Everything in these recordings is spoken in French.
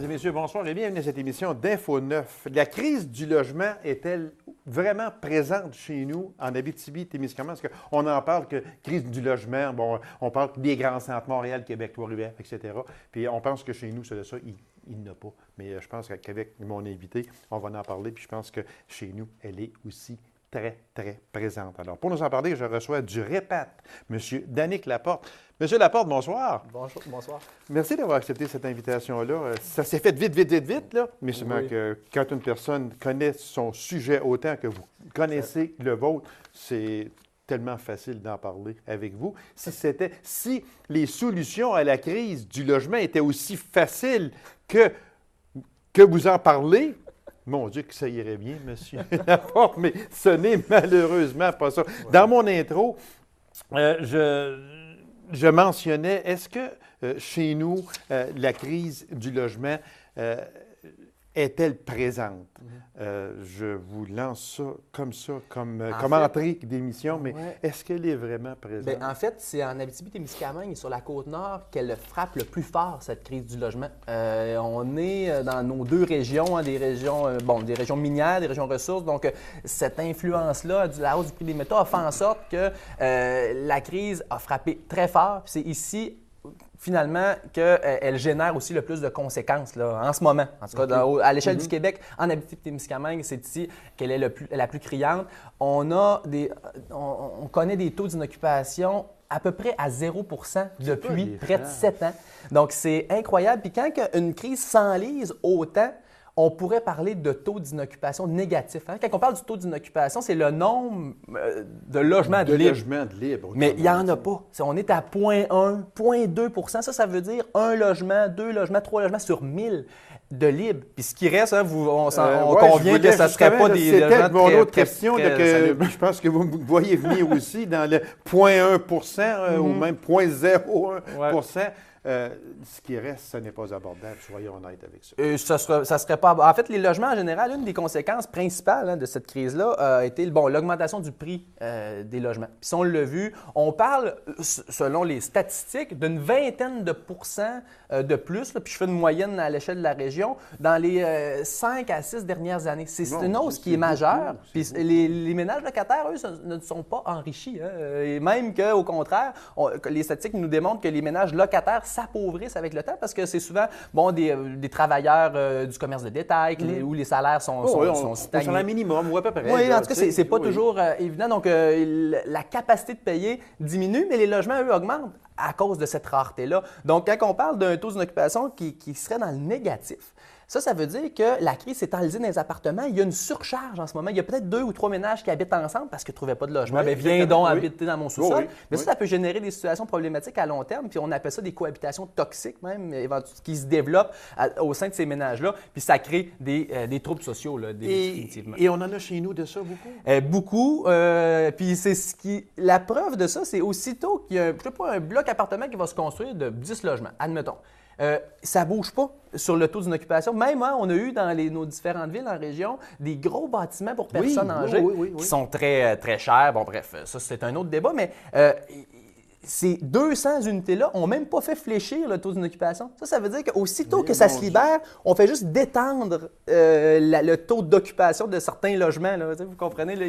Mesdames et messieurs, bonsoir et bienvenue à cette émission d'Info 9. La crise du logement est-elle vraiment présente chez nous en Abitibi-Témiscamingue? Parce qu'on en parle que crise du logement, bon, on parle des grands centres, Montréal, Québec, Trois-Rivières, etc. Puis on pense que chez nous, c'est de ça, il n'y en a pas. Mais je pense qu'avec mon invité, on va en parler. Puis je pense que chez nous, elle est aussi très, très présente. Alors, pour nous en parler, je reçois du REPAT, M. Danick Laporte. Monsieur Laporte, bonsoir. Bonjour, bonsoir. Merci d'avoir accepté cette invitation-là. Ça s'est fait vite, là. Mais seulement Oui. que quand une personne connaît son sujet autant que vous connaissez le vôtre, c'est tellement facile d'en parler avec vous. Si les solutions à la crise du logement étaient aussi faciles que vous en parlez, mon Dieu, que ça irait bien, monsieur Laporte, mais ce n'est malheureusement pas ça. Dans mon intro, je mentionnais, est-ce que chez nous, la crise du logement est-elle présente? Je vous lance ça comme entrée d'émission, mais est-ce qu'elle est vraiment présente? Bien, en fait, c'est en Abitibi-Témiscamingue et sur la Côte-Nord qu'elle frappe le plus fort, cette crise du logement. On est dans nos deux régions, des régions minières, des régions ressources. Donc, cette influence-là, la hausse du prix des métaux, a fait en sorte que la crise a frappé très fort. Puis c'est ici, finalement, qu'elle génère aussi le plus de conséquences là, en ce moment. En tout cas, à l'échelle du Québec, en Abitibi-Témiscamingue, c'est ici qu'elle est la plus criante. On connaît des taux d'inoccupation à peu près à 0 depuis près de 7 ans. Donc, c'est incroyable. Puis quand une crise s'enlise autant, on pourrait parler de taux d'inoccupation négatif. Hein? Quand on parle du taux d'inoccupation, c'est le nombre de logements libres. Mais il n'y en a pas. On est à 0,1, 0,2 Ça veut dire un logement, deux logements, trois logements sur 1000 de libres. Puis ce qui reste, hein, on convient que ça ne serait pas des logements C'était mon autre question. très je pense que vous voyez venir aussi dans le 0,1 ou même 0,01 ce qui reste, ce n'est pas abordable. Soyons honnêtes avec ça. Ça serait pas. En fait, les logements en général, une des conséquences principales de cette crise-là a été l'augmentation du prix des logements. Puis si on l'a vu, on parle, selon les statistiques, d'une vingtaine de pourcents de plus. Là, puis je fais une moyenne à l'échelle de la région dans les 5 à 6 dernières années. C'est une hausse qui est majeure. Puis les ménages locataires, eux, ne sont pas enrichis. Hein. Et même qu'au contraire, les statistiques nous démontrent que les ménages locataires s'appauvrissent avec le temps parce que c'est souvent des travailleurs du commerce de détail où les salaires sont stagnés. Sur un minimum, ou à peu près. Oui, en tout cas, c'est pas toujours évident. Donc, la capacité de payer diminue, mais les logements, eux, augmentent à cause de cette rareté-là. Donc, quand on parle d'un taux d'inoccupation qui serait dans le négatif, ça veut dire que la crise s'est enlisée dans les appartements. Il y a une surcharge en ce moment. Il y a peut-être 2 ou 3 ménages qui habitent ensemble parce qu'ils ne trouvaient pas de logement. Bien, viens donc habiter dans mon sous-sol. Mais ça peut générer des situations problématiques à long terme. Puis on appelle ça des cohabitations toxiques même, qui se développent au sein de ces ménages-là. Puis ça crée des troubles sociaux, là, définitivement. Et on en a chez nous de ça beaucoup? Beaucoup. Puis c'est la preuve de ça, c'est aussitôt qu'il y a un bloc appartement qui va se construire de 10 logements, admettons. Ça ne bouge pas sur le taux d'inoccupation. Même, on a eu dans nos différentes villes en région des gros bâtiments pour personnes âgées qui sont très, très chers. Bon, bref, ça, c'est un autre débat, mais ces 200 unités-là n'ont même pas fait fléchir le taux d'inoccupation. Ça veut dire qu'aussitôt que ça se libère, on fait juste détendre le taux d'occupation de certains logements. Là. Vous comprenez? Là,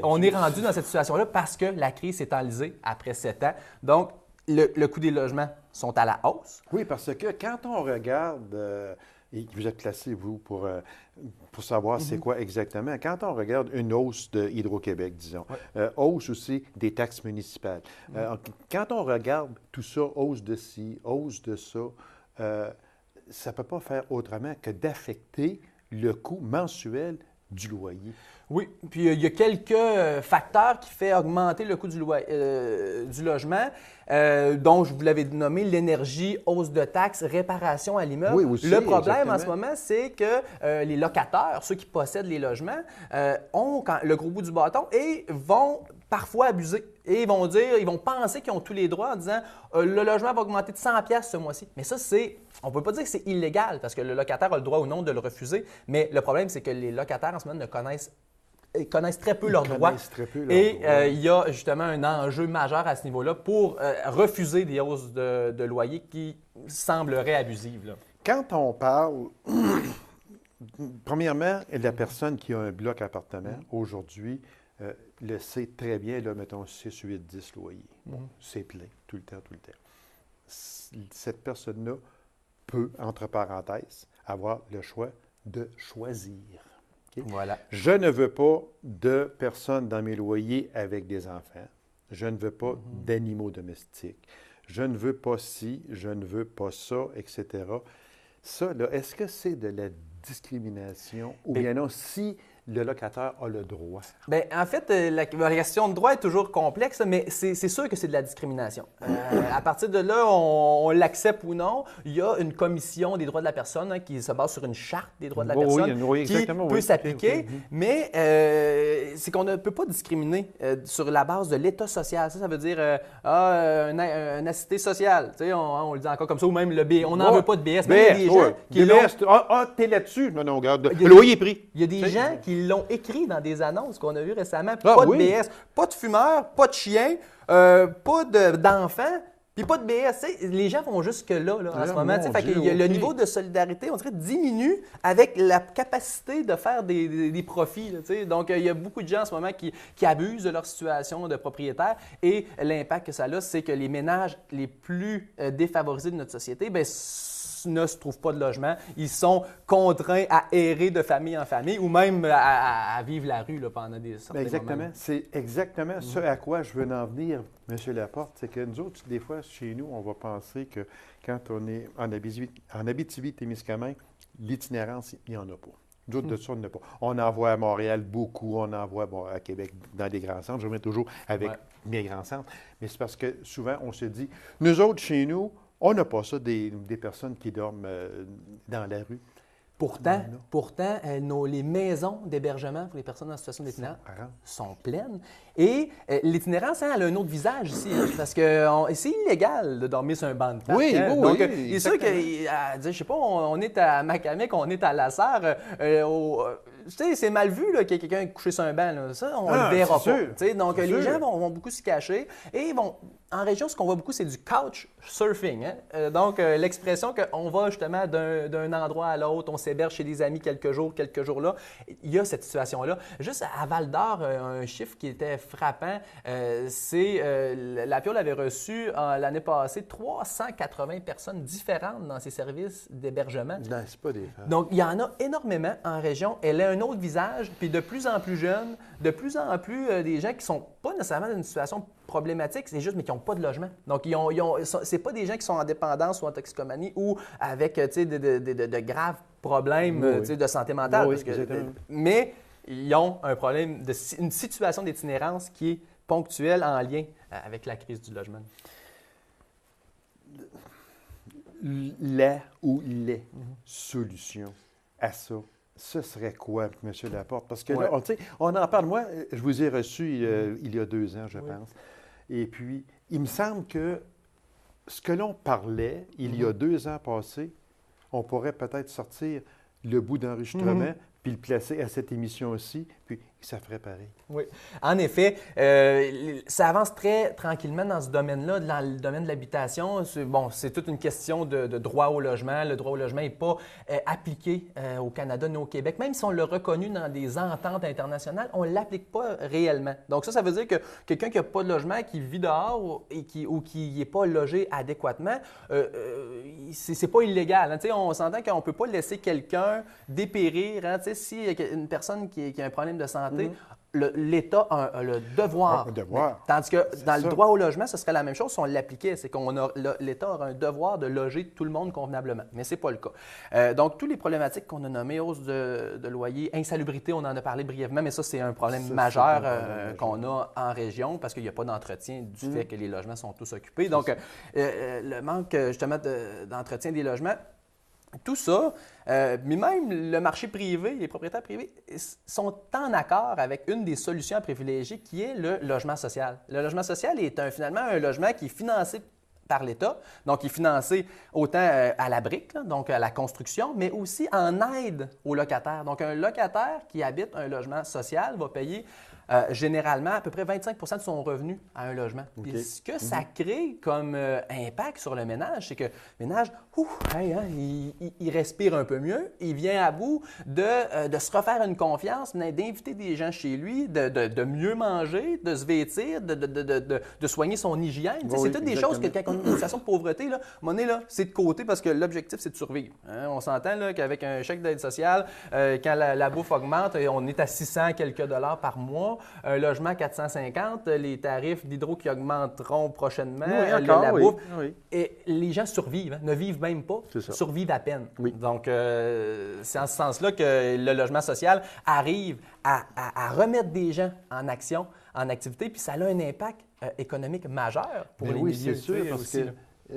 on est rendu dans cette situation-là parce que la crise s'est enlisée après 7 ans. Donc, le coût des logements sont à la hausse. Oui, parce que quand on regarde, et vous êtes placé, vous, pour savoir c'est quoi exactement, quand on regarde une hausse de Hydro-Québec, disons, hausse aussi des taxes municipales, quand on regarde tout ça, hausse de ci, hausse de ça, ça ne peut pas faire autrement que d'affecter le coût mensuel du loyer. Oui, puis il y a quelques facteurs qui font augmenter le coût du logement, dont je vous l'avais nommé l'énergie, hausse de taxes, réparation à l'immeuble. Oui, aussi, le problème exactement. en ce moment, c'est que les locataires, ceux qui possèdent les logements, ont le gros bout du bâton et vont parfois abuser. Et ils vont penser qu'ils ont tous les droits en disant le logement va augmenter de 100$ ce mois-ci. Mais ça, on ne peut pas dire que c'est illégal parce que le locataire a le droit ou non de le refuser. Mais le problème, c'est que les locataires en ce moment connaissent très peu leurs droits. Et il y a justement un enjeu majeur à ce niveau-là pour refuser des hausses de loyer qui sembleraient abusives. Là. quand on parle, premièrement, la personne qui a un bloc appartement, aujourd'hui, le sait très bien, là, mettons 6, 8, 10 loyers. Bon, c'est plein, tout le temps, tout le temps. Cette personne-là peut, entre parenthèses, avoir le choix de choisir. Okay? Voilà. Je ne veux pas de personnes dans mes loyers avec des enfants. Je ne veux pas d'animaux domestiques. Je ne veux pas ci, je ne veux pas ça, etc. Ça, là, est-ce que c'est de la discrimination ou bien non, si le locataire a le droit? Bien, en fait, la question de droit est toujours complexe, mais c'est sûr que c'est de la discrimination. À partir de là, on l'accepte ou non. Il y a une commission des droits de la personne hein, qui se base sur une charte des droits de la personne qui peut s'appliquer, mais c'est qu'on ne peut pas discriminer sur la base de l'état social. Ça veut dire un assisté social. Tu sais, on le dit encore comme ça, ou même le BS. On n'en veut pas de BS. Mais il y a des gens qui t'es là-dessus? Non, regarde. Le loyer est pris. Il y a des gens qui l'ont écrit dans des annonces qu'on a vues récemment. Pas de BS, pas de fumeurs, pas de chiens, pas d'enfants, puis pas de BS. T'sais, les gens vont jusque-là en ce moment. Le niveau de solidarité, on dirait, diminue avec la capacité de faire des profits. Là, donc, il y a beaucoup de gens en ce moment qui abusent de leur situation de propriétaire et l'impact que ça a, c'est que les ménages les plus défavorisés de notre société, bien, ne se trouvent pas de logement. Ils sont contraints à errer de famille en famille ou même à vivre la rue là, pendant certains exactement. moments. C'est exactement ce à quoi je veux en venir, M. Laporte. C'est que nous autres, des fois, chez nous, on va penser que quand on est en Abitibi-Témiscamingue, l'itinérance, il n'y en a pas. Nous autres, de ça, on n'en a pas. On en voit à Montréal beaucoup, on en voit à Québec dans des grands centres. Je remets toujours avec mes grands centres. Mais c'est parce que souvent, on se dit, nous autres, chez nous, on n'a pas ça, des personnes qui dorment dans la rue. Pourtant, les maisons d'hébergement pour les personnes en situation d'itinérance sont pleines. Et l'itinérance, elle a un autre visage ici, parce que c'est illégal de dormir sur un banc de parc. Donc, il est sûr que, je sais pas, on est à Macamic, on est à Lasserre, tu sais, c'est mal vu qu'il y ait quelqu'un couché sur un banc. Là. Ça, on le verra pas. Donc, les gens vont beaucoup s'y cacher. Et en région, ce qu'on voit beaucoup, c'est du couch surfing. Hein? Donc, l'expression qu'on va justement d'un endroit à l'autre, on s'héberge chez des amis quelques jours là. Il y a cette situation-là. Juste à Val-d'Or, un chiffre qui était frappant, c'est la Piole avait reçu l'année passée 380 personnes différentes dans ses services d'hébergement. Non, c'est pas des femmes. Donc, il y en a énormément en région. Elle a un autre visage, puis de plus en plus jeunes, de plus en plus des gens qui ne sont pas nécessairement dans une situation problématique, c'est juste, mais qui n'ont pas de logement. Donc, c'est pas des gens qui sont en dépendance ou en toxicomanie ou avec de graves problèmes de santé mentale. Mais ils ont un problème, une situation d'itinérance qui est ponctuelle en lien avec la crise du logement. Les solutions à ça, ce serait quoi, M. Laporte? Parce que là, on en parle. Moi, je vous ai reçu il y a 2 ans, je pense. Et puis, il me semble que ce que l'on parlait il y a 2 ans passés, on pourrait peut-être sortir le bout d'enregistrement puis le placer à cette émission aussi, puis ça ferait pareil. Oui. En effet, ça avance très tranquillement dans ce domaine-là, dans le domaine de l'habitation. C'est toute une question de droit au logement. Le droit au logement n'est pas appliqué au Canada ni au Québec. Même si on l'a reconnu dans des ententes internationales, on ne l'applique pas réellement. Donc ça veut dire que quelqu'un qui n'a pas de logement, qui vit dehors ou qui n'est pas logé adéquatement, c'est pas illégal. Hein? On s'entend qu'on ne peut pas laisser quelqu'un dépérir. Hein? Si une personne qui a un problème de santé, l'État a le devoir. Tandis que dans le droit au logement, ce serait la même chose si on l'appliquait. C'est qu'on l'État aura un devoir de loger tout le monde convenablement. Mais ce n'est pas le cas. Donc, toutes les problématiques qu'on a nommées, hausse de loyer, insalubrité, on en a parlé brièvement, mais ça, c'est un problème majeur qu'on a en région parce qu'il n'y a pas d'entretien du fait que les logements sont tous occupés. Donc, le manque, justement, d'entretien des logements, tout ça, mais même le marché privé, les propriétaires privés sont en accord avec une des solutions à privilégier qui est le logement social. Le logement social est finalement un logement qui est financé par l'État, donc il est financé autant à la brique, donc à la construction, mais aussi en aide aux locataires. Donc un locataire qui habite un logement social va payer généralement à peu près 25 de son revenu à un logement. OK. Puis ce que ça crée comme impact sur le ménage, c'est que le ménage, il respire un peu mieux, il vient à bout de se refaire une confiance, d'inviter des gens chez lui, de mieux manger, de se vêtir, de soigner son hygiène. Oui, c'est toutes des choses que exactement. quand on est dans une situation de pauvreté, là, monnaie, là, c'est de côté parce que l'objectif, c'est de survivre. Hein? On s'entend là, qu'avec un chèque d'aide sociale, quand la bouffe augmente, on est à 600 quelques dollars par mois, un logement 450, les tarifs d'hydro qui augmenteront prochainement, la bouffe. Oui. Et les gens survivent, hein, ne vivent même pas, C'est ça. survivent à peine. Oui. Donc, c'est en ce sens-là que le logement social arrive à remettre des gens en action, en activité, puis ça a un impact économique majeur pour Ben les oui, milieux. c'est sûr, parce aussi, que là.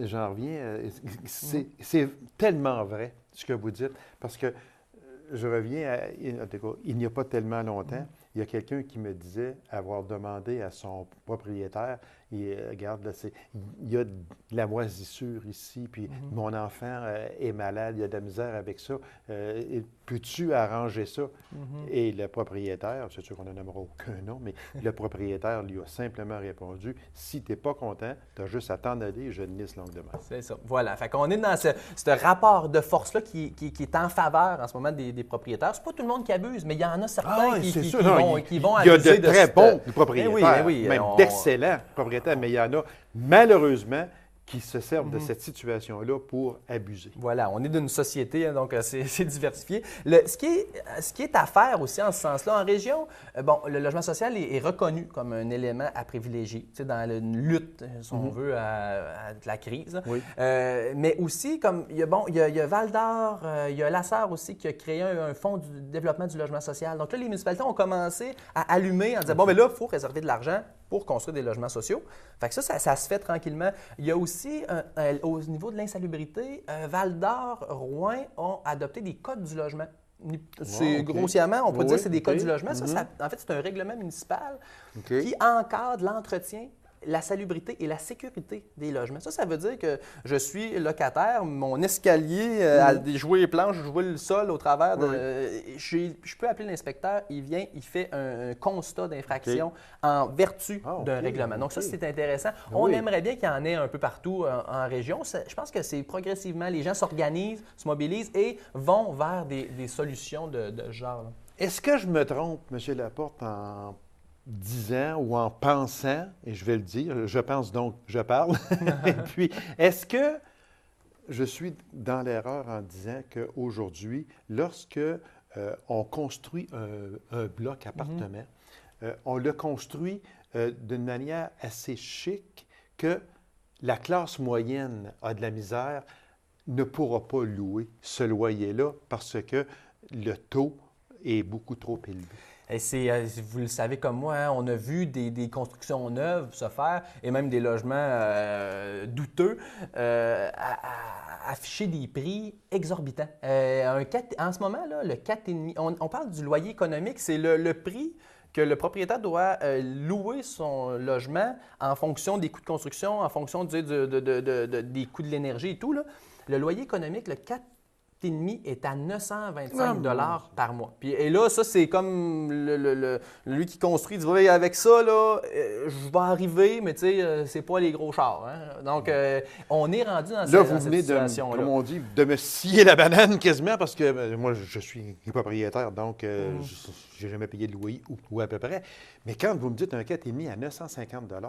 j'en reviens, c'est tellement vrai ce que vous dites, parce que je reviens en tout cas, il n'y a pas tellement longtemps, il y a quelqu'un qui me disait avoir demandé à son propriétaire, regarde, là, il y a de la moisissure ici, puis mon enfant est malade, il y a de la misère avec ça. Peux-tu arranger ça? Et le propriétaire, c'est sûr qu'on n'en nommera aucun nom, mais le propriétaire lui a simplement répondu, si tu n'es pas content, tu as juste à t'en aller, je ne lisse longue demain. C'est ça. Voilà. Fait qu'on est dans ce rapport de force-là qui est en faveur en ce moment des propriétaires. C'est pas tout le monde qui abuse, mais il y en a certains qui vont il y a abuser de très bons propriétaires, Ben oui, même d'excellents propriétaires, mais il y en a malheureusement qui se servent de cette situation-là pour abuser. Voilà, on est d'une société, hein, donc c'est diversifié. Ce qui est à faire aussi en ce sens-là, en région, le logement social est reconnu comme un élément à privilégier, dans une lutte, si on veut, à la crise. Oui. Mais aussi, comme il y a Val-d'Or, il y a Lasserre aussi qui a créé un fonds du développement du logement social. Donc là, les municipalités ont commencé à allumer en disant, bon, mais là, il faut réserver de l'argent pour construire des logements sociaux. Fait que ça se fait tranquillement. Il y a aussi, au niveau de l'insalubrité, Val-d'Or, Rouen ont adopté des codes du logement. C'est grossièrement, on peut dire que c'est des codes du logement. Ça, en fait, c'est un règlement municipal qui encadre l'entretien, la salubrité et la sécurité des logements. Ça veut dire que je suis locataire, mon escalier a joué les planches, joué le sol au travers de... Je peux appeler l'inspecteur, il vient, il fait un constat d'infraction en vertu d'un règlement. Donc ça, c'est intéressant. On aimerait bien qu'il y en ait un peu partout en région. Je pense que c'est progressivement, les gens s'organisent, se mobilisent et vont vers des solutions de ce genre. Là. Est-ce que je me trompe, M. Laporte, en disant ou en pensant, et je vais le dire, je pense donc, je parle, et puis, est-ce que je suis dans l'erreur en disant qu'aujourd'hui, lorsque on construit un bloc appartement, on le construit d'une manière assez chic que la classe moyenne a de la misère, ne pourra pas louer ce loyer-là parce que le taux est beaucoup trop élevé? Et vous le savez comme moi, hein, on a vu des constructions neuves se faire et même des logements douteux afficher des prix exorbitants. En ce moment, là, le 4,5, on parle du loyer économique, c'est le prix que le propriétaire doit louer son logement en fonction des coûts de construction, en fonction des coûts de l'énergie et tout. Là. Le loyer économique, le 4,5 est à 925 $ par mois. Et là, ça, c'est comme lui qui construit, il dit oui, avec ça, là, je vais arriver, mais tu sais, c'est pas les gros chars. Hein? Donc, on est rendu dans cette situation-là. Comme on dit, de me scier la banane quasiment parce que moi, je suis propriétaire, donc je n'ai jamais payé de loyer ou à peu près. Mais quand vous me dites un 4,5 à 950 $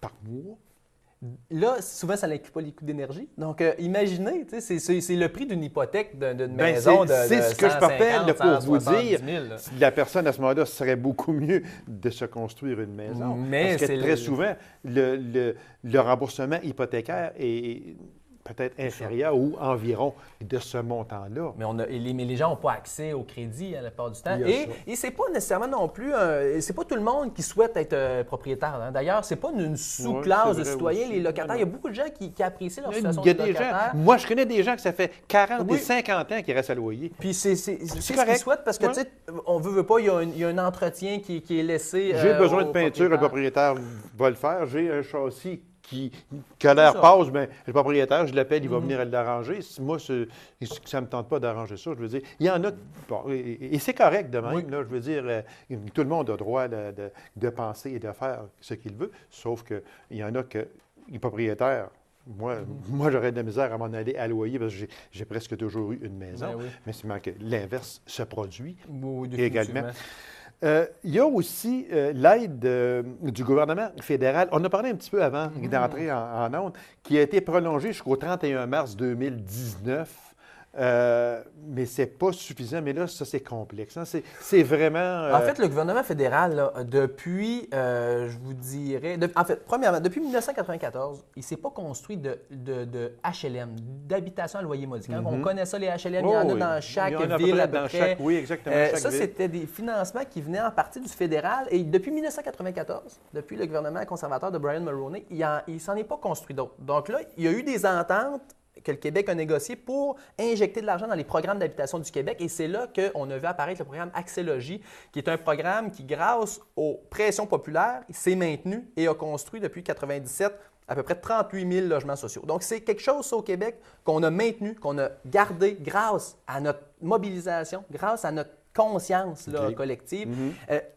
par mois, là, souvent, ça n'inclut pas les coûts d'énergie. Donc, imaginez, c'est le prix d'une hypothèque d'une maison de 150 c'est ce que je partais pour vous dire. 000. La personne, à ce moment-là, serait beaucoup mieux de se construire une maison. Mais parce que très souvent, le remboursement hypothécaire est peut-être inférieur ou environ de ce montant-là. Mais les gens n'ont pas accès au crédit à la plupart du temps. Et ce n'est pas nécessairement non plus, c'est pas tout le monde qui souhaite être propriétaire. Hein. D'ailleurs, ce n'est pas une sous-classe de citoyens, aussi. Les locataires. Il y a beaucoup de gens qui apprécient leur situation de locataire. Moi, je connais des gens que ça fait 40 et 50 ans qui restent à loyer. Puis c'est ce qu'ils souhaitent parce que, tu sais, on veut pas, il y a un entretien qui est laissé. J'ai besoin de peinture, le propriétaire va le faire. J'ai un châssis quand l'air ça. passe, bien, le propriétaire, je l'appelle, il va venir l'arranger. Moi, ça ne me tente pas d'arranger ça. Je veux dire, il y en a. Bon, et c'est correct de même. Oui. Là, je veux dire, tout le monde a droit de penser et de faire ce qu'il veut, sauf qu'il y en a que les propriétaires. Moi, j'aurais de la misère à m'en aller à loyer parce que j'ai presque toujours eu une maison. Ben oui. Mais c'est que l'inverse se produit Oui, également. définitivement. Il y a aussi l'aide du gouvernement fédéral. On a parlé un petit peu avant d'entrer en onde, qui a été prolongée jusqu'au 31 mars 2019. Mais ce n'est pas suffisant. Mais là, ça, c'est complexe. Hein. C'est vraiment... En fait, le gouvernement fédéral, là, depuis, je vous dirais... premièrement, depuis 1994, il ne s'est pas construit de HLM, d'habitation à loyer modique. Hein. On connaît ça, les HLM, il y en a dans chaque ville à peu près. Oui, exactement. Ça, c'était des financements qui venaient en partie du fédéral. Et depuis 1994, depuis le gouvernement conservateur de Brian Mulroney, il ne s'en est pas construit d'autres. Donc là, il y a eu des ententes que le Québec a négocié pour injecter de l'argent dans les programmes d'habitation du Québec. Et c'est là qu'on a vu apparaître le programme Axélogie, qui est un programme qui, grâce aux pressions populaires, s'est maintenu et a construit depuis 1997 à peu près 38 000 logements sociaux. Donc, c'est quelque chose, ça, au Québec, qu'on a maintenu, qu'on a gardé grâce à notre mobilisation, grâce à notre conscience là, collective.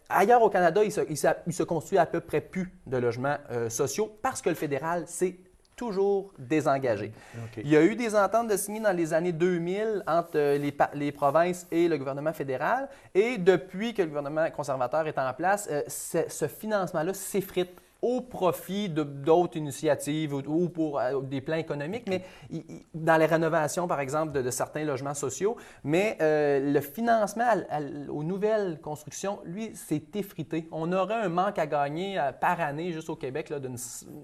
Ailleurs au Canada, il se construit à peu près plus de logements sociaux parce que le fédéral s'est toujours désengagé. Il y a eu des ententes de signer dans les années 2000 entre les provinces et le gouvernement fédéral. Et depuis que le gouvernement conservateur est en place, ce financement-là s'effrite au profit d'autres initiatives ou pour des plans économiques, mais dans les rénovations, par exemple, de certains logements sociaux. Mais le financement aux nouvelles constructions, lui, s'est effrité. On aurait un manque à gagner par année, juste au Québec, là,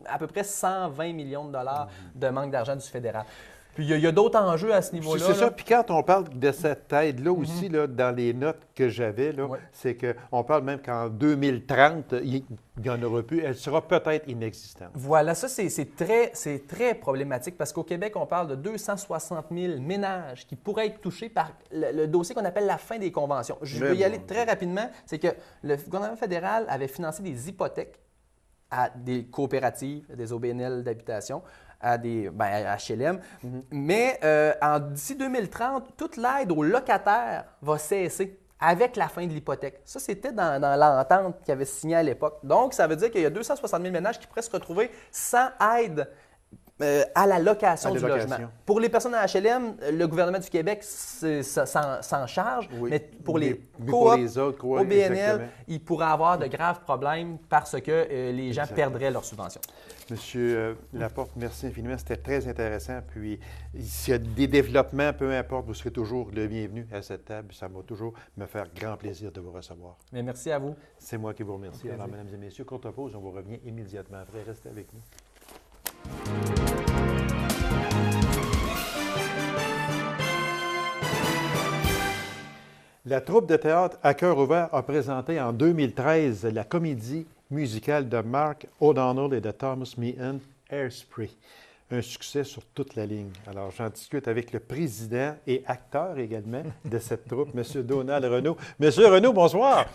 à peu près 120 millions de dollars de manque d'argent du fédéral. Puis il y a d'autres enjeux à ce niveau-là. C'est ça. Puis quand on parle de cette aide-là aussi, là, dans les notes que j'avais, c'est qu'on parle même qu'en 2030, il n'y en aura plus. Elle sera peut-être inexistante. Voilà, ça, c'est très problématique parce qu'au Québec, on parle de 260 000 ménages qui pourraient être touchés par le dossier qu'on appelle la fin des conventions. Je vais y aller très rapidement. C'est que le gouvernement fédéral avait financé des hypothèques à des coopératives, des OBNL d'habitation, à des HLM. Mais d'ici 2030, toute l'aide aux locataires va cesser avec la fin de l'hypothèque. Ça, c'était dans l'entente qu'ils avaient signée à l'époque. Donc, ça veut dire qu'il y a 260 000 ménages qui pourraient se retrouver sans aide à la location du logement. Pour les personnes à HLM, le gouvernement du Québec s'en charge, mais pour les autres, OBNL, il pourrait avoir de graves problèmes parce que les gens perdraient leur subvention. Monsieur Laporte, merci infiniment. C'était très intéressant. Puis, s'il y a des développements, peu importe, vous serez toujours le bienvenu à cette table. Ça va toujours me faire grand plaisir de vous recevoir. Mais merci à vous. C'est moi qui vous remercie. Alors, mesdames et messieurs, courte pause, on vous revient immédiatement après. Restez avec nous. La troupe de théâtre À cœur ouvert a présenté en 2013 la comédie musicale de Mark O'Donnell et de Thomas Meehan, Hairspray. Un succès sur toute la ligne. Alors, j'en discute avec le président et acteur également de cette troupe, M. Donald Renaud. Monsieur Renaud, bonsoir.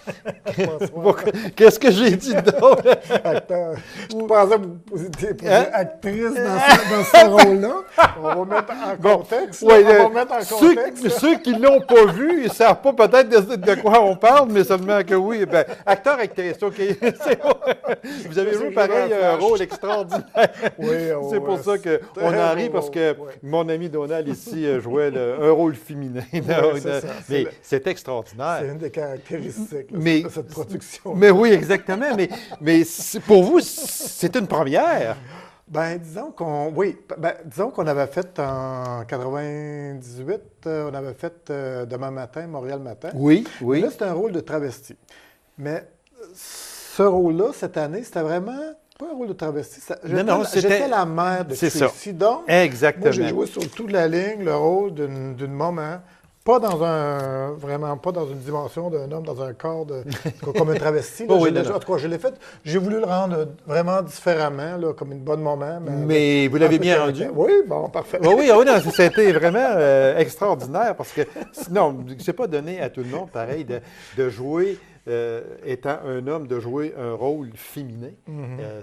Bonsoir. Qu'est-ce que j'ai dit d'autre? Acteur. Je pensais que vous étiez actrice dans ce rôle-là. On va mettre en contexte. On va mettre en contexte. Ceux qui ne l'ont pas vu, ils ne savent pas peut-être de quoi on parle, mais seulement que oui. Ben, acteur, actrice, OK. Vous avez joué pareil un rôle extraordinaire. Oui, c'est pour ça qu'on en rit parce que mon ami Donald ici jouait un rôle féminin. Mais c'est extraordinaire. C'est une des caractéristiques de cette production. Mais oui, exactement. Mais pour vous, c'est une première. Bien, disons qu'on avait fait en 98, on avait fait Demain matin, Montréal matin. Oui. Et là, c'était un rôle de travesti. Mais ce rôle-là, cette année, c'était vraiment pas un rôle de travesti. J'étais la mère de Tracy. Donc, exactement. Moi, j'ai joué sur toute la ligne le rôle d'une maman. Pas dans une dimension d'un homme dans un corps comme un travesti. Là, en tout cas, je l'ai fait. J'ai voulu le rendre vraiment différemment, là, comme une bonne maman. Mais vous l'avez bien rendu. Oui, bon, parfait. Oui, non, c'était vraiment extraordinaire parce que sinon, c'est pas donné à tout le monde, pareil, de jouer étant un homme, de jouer un rôle féminin.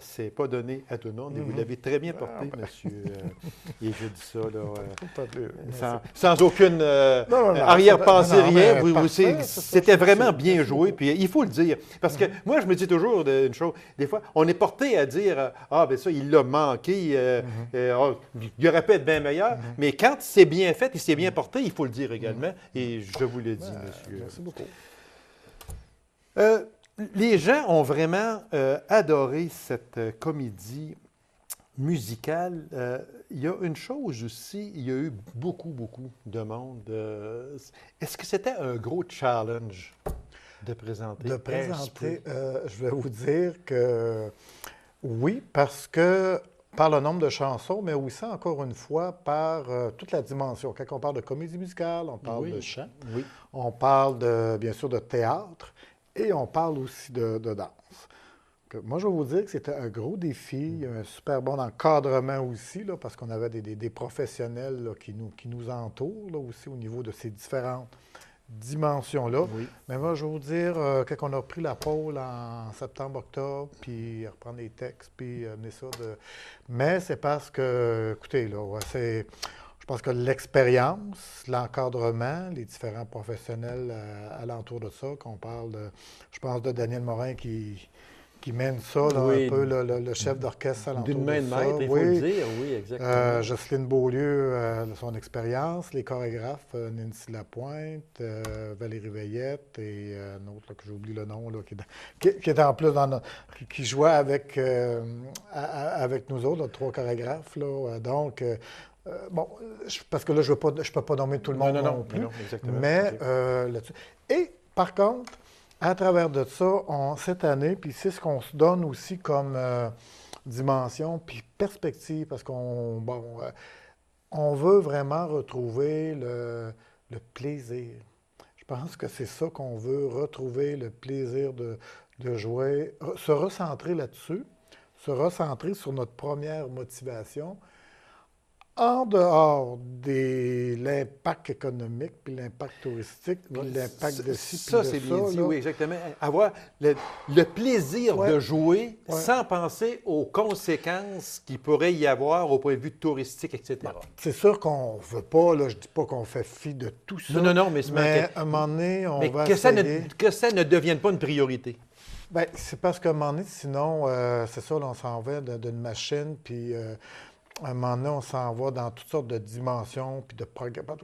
C'est pas donné à tout le monde. Et vous l'avez très bien porté, monsieur. Et je dis ça là, sans aucune arrière-pensée, rien. C'était vraiment bien joué. Puis il faut le dire. Parce que moi, je me dis toujours une chose. Des fois, on est porté à dire ah, ben ça, il l'a manqué. Il aurait pu être bien meilleur. Mais quand c'est bien fait et c'est bien porté, il faut le dire également. Et je vous l'ai dit, monsieur. Merci beaucoup. Les gens ont vraiment adoré cette comédie musicale. Il y a une chose aussi, il y a eu beaucoup de monde. Est-ce que c'était un gros challenge de présenter? De présenter, je vais vous dire que oui, parce que par le nombre de chansons, mais aussi, encore une fois, par toute la dimension. Quand on parle de comédie musicale, on parle de chant, on parle, bien sûr, de théâtre, et on parle aussi de danse. Moi, je vais vous dire que c'était un gros défi, un super bon encadrement aussi, là, parce qu'on avait des professionnels là, qui nous entourent là, aussi au niveau de ces différentes dimensions-là. Mais moi, je vais vous dire, quand on a pris la pôle en septembre, octobre, puis reprendre les textes, puis amener ça de... Mais c'est parce que, écoutez, là, je pense que l'expérience, l'encadrement, les différents professionnels alentour de ça, qu'on parle de, je pense de Daniel Morin qui mène ça, là, un peu le chef d'orchestre alentour d'une main de ça. maître, il faut le dire, oui, exactement. Jocelyne Beaulieu, son expérience, les chorégraphes, Nancy Lapointe, Valérie Veillette et un autre là, que j'oublie le nom, là, qui était en plus qui jouait avec nous autres, là, 3 chorégraphes. Là, donc, bon, parce que là, je ne peux pas nommer tout le monde non plus. Non, exactement. Mais là-dessus. Et par contre, à travers de ça, cette année, puis c'est ce qu'on se donne aussi comme dimension, puis perspective, parce qu'on on veut vraiment retrouver le plaisir. Je pense que c'est ça qu'on veut, retrouver le plaisir de jouer, se recentrer là-dessus, se recentrer sur notre première motivation, en dehors de l'impact économique, puis l'impact touristique, puis l'impact de ci, puis de ça. Ça, c'est bien dit, oui, exactement. Avoir le plaisir de jouer sans penser aux conséquences qu'il pourrait y avoir au point de vue touristique, etc. Bon, c'est sûr qu'on ne veut pas, là, je ne dis pas qu'on fait fi de tout ça. Non, mais à un moment donné, on va que essayer... que ça ne devienne pas une priorité. Bien, c'est parce qu'à un moment donné, sinon, c'est ça, là, on s'en va d'une machine, puis... à un moment donné, on s'en va dans toutes sortes de dimensions, puis de programmes.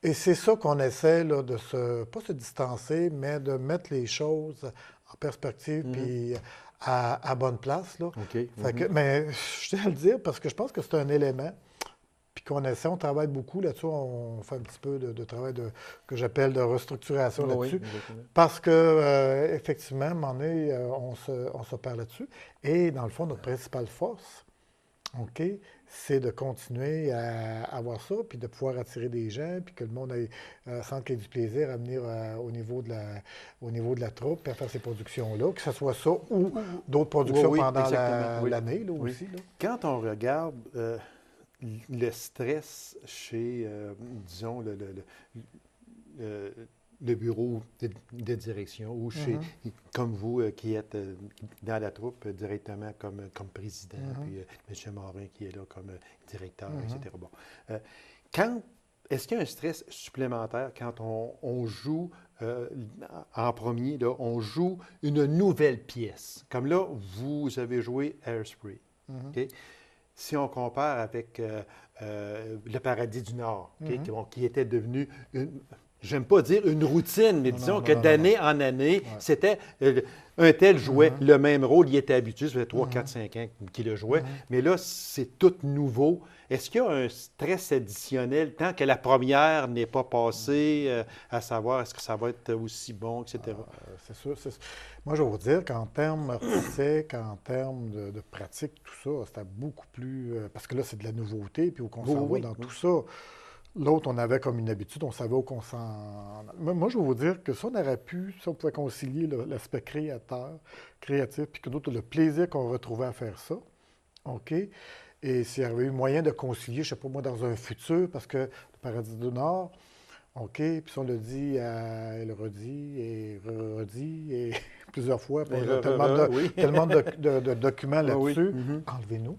Et c'est ça qu'on essaie là, de pas se distancer, mais de mettre les choses en perspective, puis à bonne place. Là. Mais je tiens à le dire parce que je pense que c'est un élément, puis qu'on essaie, on travaille beaucoup là-dessus, on fait un petit peu de travail que j'appelle de restructuration là-dessus. Parce que, effectivement, à un moment donné, on se perd là-dessus. Et dans le fond, notre principale force, OK, c'est de continuer à avoir ça, puis de pouvoir attirer des gens, puis que le monde sente qu'il y a du plaisir à venir au niveau de la troupe, puis à faire ces productions-là, que ce soit ça ou d'autres productions pendant l'année là, aussi. Là. Quand on regarde le stress chez, disons, le bureau de direction ou chez, comme vous qui êtes dans la troupe directement comme président, puis M. Morin qui est là comme directeur, etc. Bon. Est-ce qu'il y a un stress supplémentaire quand on joue en premier, là, on joue une nouvelle pièce? Comme là, vous avez joué Hairspray. Okay? Si on compare avec Le Paradis du Nord, qui était devenu j'aime pas dire une routine, mais disons que d'année en année, c'était un tel jouait le même rôle, il était habitué, ça fait 3, 4, 5 ans qu'il le jouait, mais là, c'est tout nouveau. Est-ce qu'il y a un stress additionnel tant que la première n'est pas passée, à savoir est-ce que ça va être aussi bon, etc.? C'est sûr. Moi, je vais vous dire qu'en termes artistiques, en termes de pratique, tout ça, c'était beaucoup plus... parce que là, c'est de la nouveauté, puis où qu'on s'en va dans tout ça. L'autre, on avait comme une habitude, on savait où qu'on s'en... Moi, je vais vous dire que ça, on aurait pu, si on pouvait concilier l'aspect créatif, puis que d'autres, le plaisir qu'on retrouvait à faire ça, OK? Et s'il y avait eu moyen de concilier, je ne sais pas moi, dans un futur, parce que le Paradis du Nord, OK, puis on le dit, elle redit et plusieurs fois, puis on a tellement de documents là-dessus. Enlevez-nous.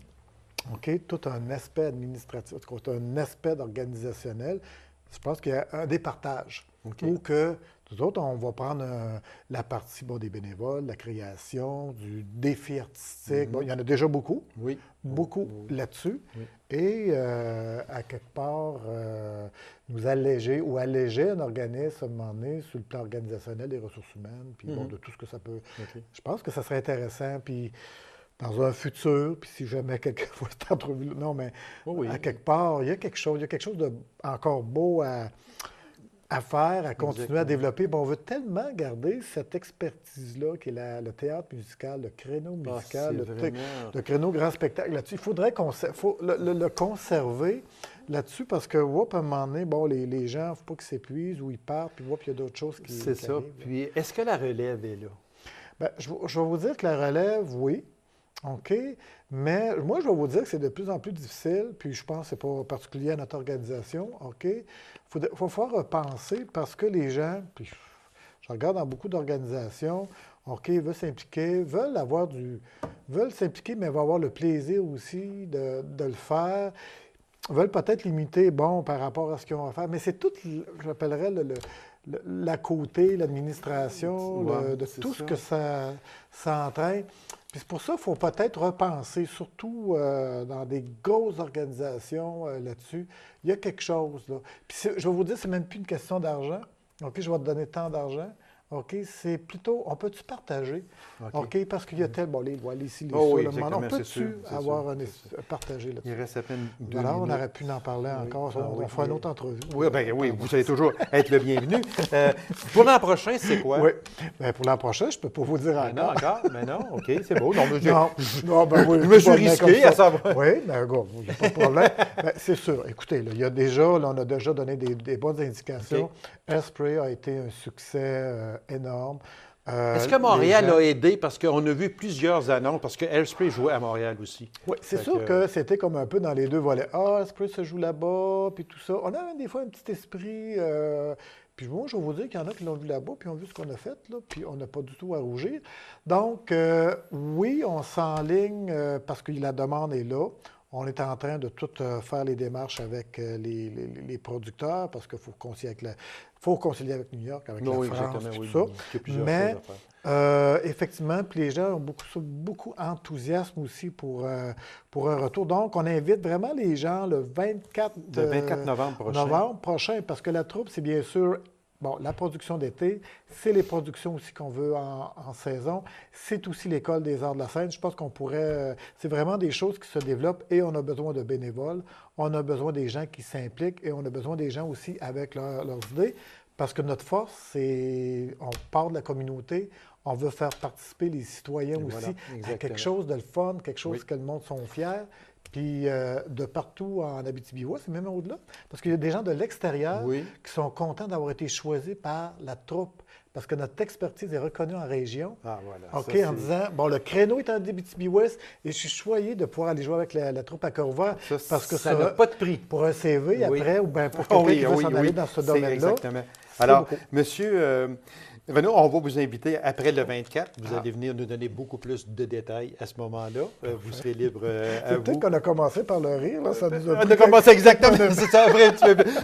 OK, tout un aspect administratif, tout un aspect organisationnel. Je pense qu'il y a un départage. Ou que nous autres, on va prendre la partie des bénévoles, la création, du défi artistique. Bon, il y en a déjà beaucoup. Beaucoup là-dessus. Et à quelque part, nous alléger ou alléger un organisme à un moment donné sur le plan organisationnel des ressources humaines, puis de tout ce que ça peut. Je pense que ça serait intéressant. Puis dans un futur, puis si jamais quelqu'un voit cette entrevue, non, mais à quelque part, il y a quelque chose de encore beau à faire, à continuer à développer. Bon, on veut tellement garder cette expertise-là qui est le théâtre musical, le créneau musical, le créneau grand spectacle là-dessus. Il faudrait le conserver là-dessus parce que, à un moment donné, les gens, il ne faut pas qu'ils s'épuisent ou ils partent, puis il y a d'autres choses qui C'est ça. arrivent. Puis, est-ce que la relève est là? Bien, je vais vous dire que la relève, oui. OK, mais moi, je vais vous dire que c'est de plus en plus difficile, puis je pense que ce n'est pas particulier à notre organisation, OK? Il faut falloir repenser parce que les gens, puis je regarde dans beaucoup d'organisations, OK, veulent s'impliquer, veulent s'impliquer, mais vont avoir le plaisir aussi de le faire, veulent peut-être limiter, par rapport à ce qu'ils ont à faire, mais c'est tout, j'appellerais l'à côté, l'administration, de tout ce que ça entraîne. Puis c'est pour ça qu'il faut peut-être repenser, surtout dans des grosses organisations là-dessus. Il y a quelque chose, là. Puis je vais vous dire, c'est même plus une question d'argent. OK, je vais te donner tant d'argent. OK, c'est plutôt, on peut-tu partager? OK, parce qu'il y a les lois, les ci, les ça. On peut-tu partager là-dessus? Il reste à peine 2 minutes. On aurait pu en parler encore. On fera une autre entrevue. Oui, vous allez toujours être le bienvenu. Pour l'an prochain, c'est quoi? Oui. Bien, pour l'an prochain, je ne peux pas vous dire encore. Non, encore? Mais non, OK, c'est beau. Je me suis risqué à savoir. Oui, bien, il n'y a pas de problème. C'est sûr. Écoutez, on a déjà donné des bonnes indications. Airspray a été un succès énorme. Est-ce que Montréal a aidé? Parce qu'on a vu plusieurs annonces, parce que Airspray jouait à Montréal aussi. Oui, c'est sûr que c'était comme un peu dans les deux volets. Airspray se joue là-bas, puis tout ça. On a des fois un petit esprit. Puis moi, je vais vous dire qu'il y en a qui l'ont vu là-bas, puis ont vu ce qu'on a fait, là, puis on n'a pas du tout à rougir. Donc, oui, on s'enligne parce que la demande est là. On est en train de tout faire les démarches avec les producteurs parce qu'il faut concilier avec New York, avec la France, tout ça. Mais effectivement, puis les gens ont beaucoup d'enthousiasme aussi pour un retour. Donc, on invite vraiment les gens le 24 novembre prochain parce que la troupe, c'est bien sûr la production d'été, c'est les productions aussi qu'on veut en saison. C'est aussi l'École des arts de la scène. Je pense qu'on pourrait... c'est vraiment des choses qui se développent et on a besoin de bénévoles. On a besoin des gens qui s'impliquent et on a besoin des gens aussi avec leurs idées. Parce que notre force, c'est... On part de la communauté. On veut faire participer les citoyens aussi à quelque chose de le fun, quelque chose que le monde sont fiers. Puis de partout en Abitibi-Ouest, c'est même au-delà. Parce qu'il y a des gens de l'extérieur qui sont contents d'avoir été choisis par la troupe. Parce que notre expertise est reconnue en région. OK, en disant, le créneau est en Abitibi-Ouest et je suis choyé de pouvoir aller jouer avec la troupe à Cœur-Ouvert. Parce que ça n'a pas de prix. Pour un CV après ou bien pour quelqu'un qui veut s'en aller dans ce domaine-là. Exactement. Alors, monsieur... Renaud, on va vous inviter après le 24. Vous allez venir nous donner beaucoup plus de détails à ce moment-là. Vous serez libre à vous. Peut-être qu'on a commencé par le rire. Là, ça nous on a commencé exactement. C'est ça, vrai.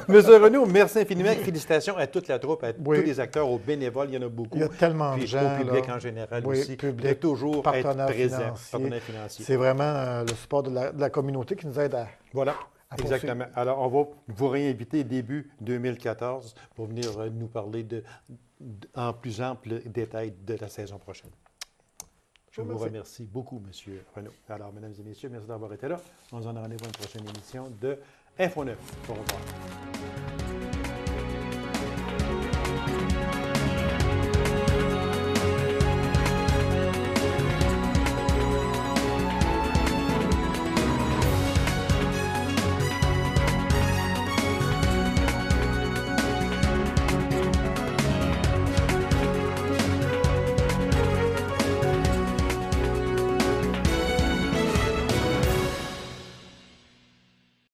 Monsieur Renaud, merci infiniment. Félicitations à toute la troupe, à tous les acteurs, aux bénévoles. Il y en a beaucoup. Il y a tellement de gens. Au public en général aussi. De toujours être présent. Partenaire financier. C'est vraiment le support de la communauté qui nous aide à... Voilà. Exactement. Alors, on va vous réinviter début 2014 pour venir nous parler en plus ample détail de la saison prochaine. Je vous remercie beaucoup, M. Renaud. Alors, mesdames et messieurs, merci d'avoir été là. On se donne rendez-vous à une prochaine émission de Info 9. Au revoir.